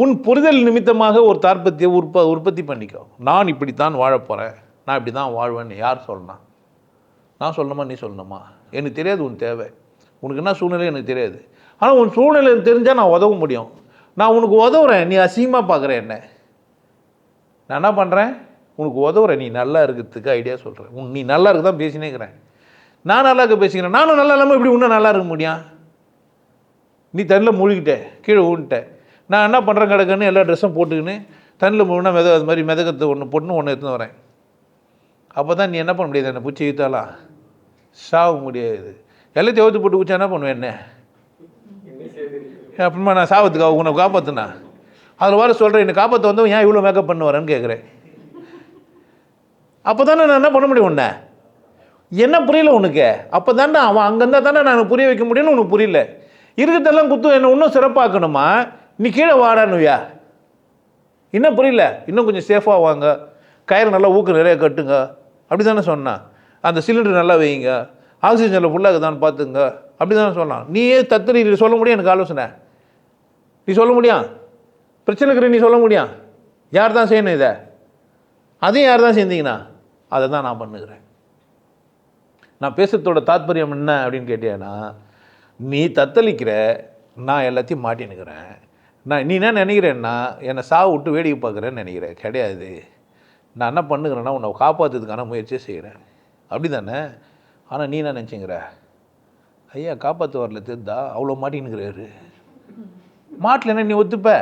உன் புரிதல் நிமித்தமாக ஒரு தாற்பத்தியை உற்பத்தி பண்ணிக்கோ. நான் இப்படித்தான் வாழப்போகிறேன், நான் இப்படி தான் வாழ்வேன்னு யார் சொல்லணும்? நான் சொல்லணுமா, நீ சொல்லணுமா? எனக்கு தெரியாது உன் தேவை, உனக்கு என்ன சூழ்நிலை எனக்கு தெரியாது. ஆனால் உன் சூழ்நிலை தெரிஞ்சால் நான் உதவ முடியும். நான் உனக்கு உதவுறேன், நீ அசிங்கமாக பார்க்குற என்ன. நான் என்ன பண்ணுறேன், உனக்கு உதவுறேன், நீ நல்லா இருக்கிறதுக்கு ஐடியா சொல்கிறேன். நீ நல்லா இருக்க தான் பேசினே இருக்கிறேன். நான் நல்லா இருக்க பேசிக்கிறேன். நானும் நல்லா இல்லாமல் இப்படி இன்னும் நல்லா இருக்க முடியும்? நீ தண்ணியில் மூழ்கிட்டேன், கீழே ஊன்ட்டேன். நான் என்ன பண்ணுறேன், கிடக்குன்னு எல்லா ட்ரெஸ்ஸும் போட்டுக்கின்னு தண்ணியில் மூழ்கினா அது மாதிரி மிதக்கத்தை ஒன்று போட்டுன்னு ஒன்று எடுத்துன்னு வரேன். அப்போ தான் நீ என்ன பண்ண முடியாது, என்னை பூச்சி இழுத்தாலாம் சாக முடியாது. எல்லாத்தையும் எவ்வளோ போட்டு குச்சா என்ன பண்ணுவேன் என்ன? அப்புறமா நான் சாவத்துக்காக உன்னை காப்பாற்றுனா அதில் வர சொல்கிறேன், என்னை காப்பாற்ற வந்தவன் ஏன் இவ்வளோ மேக்கப் பண்ண வரேன்னு கேட்குறேன். அப்போ தானே நான் என்ன பண்ண முடியும்? உன்னை என்ன புரியல உனக்கு? அப்போ தானே அவன் அங்கே இருந்தால் தானே நான் புரிய வைக்க முடியும்னு உனக்கு புரியல. இருக்கிறதெல்லாம் குத்து என்ன இன்னும் சிறப்பாக்கணுமா? நீ கீழே வாடானுவியா? இன்னும் புரியல. இன்னும் கொஞ்சம் சேஃபாக வாங்க, கயிறு நல்லா ஊக்க நிறைய கட்டுங்க, அப்படி தானே சொன்னான். அந்த சிலிண்டர் நல்லா வைங்க, ஆக்சிஜனில் ஃபுல்லாக தான் பார்த்துங்க, அப்படி தானே சொன்னான். நீயே தத்துரி சொல்ல முடியும் எனக்கு ஆலோசனை? நீ சொல்ல முடியும்? பிரச்சனை இருக்கிற நீ சொல்ல முடியும்? யார் தான் செய்யணும் இதை? அதையும் யார் தான் செஞ்சீங்கன்னா அதை தான் நான் பண்ணுகிறேன். நான் பேசுறதோட தாத்பரியம் என்ன அப்படின்னு கேட்டேன்னா, நீ தத்தளிக்கிற, நான் எல்லாத்தையும் மாட்டினுக்கிறேன். நீ என்ன நினைக்கிறேன்னா, என்னை சாவு விட்டு வேடிக்கை பார்க்குறேன்னு நினைக்கிறேன். கிடையாது. நான் என்ன பண்ணுகிறேன்னா, உன்னை காப்பாற்றுறதுக்கான முயற்சியை செய்கிறேன். அப்படி தானே? ஆனால் நீ என்ன நினச்சிங்கிற, ஐயா காப்பாற்ற வரல தெரிந்தா அவ்வளோ மாட்டின்னுக்கிறாரு. மாட்டலைன்னா நீ ஒத்துப்ப?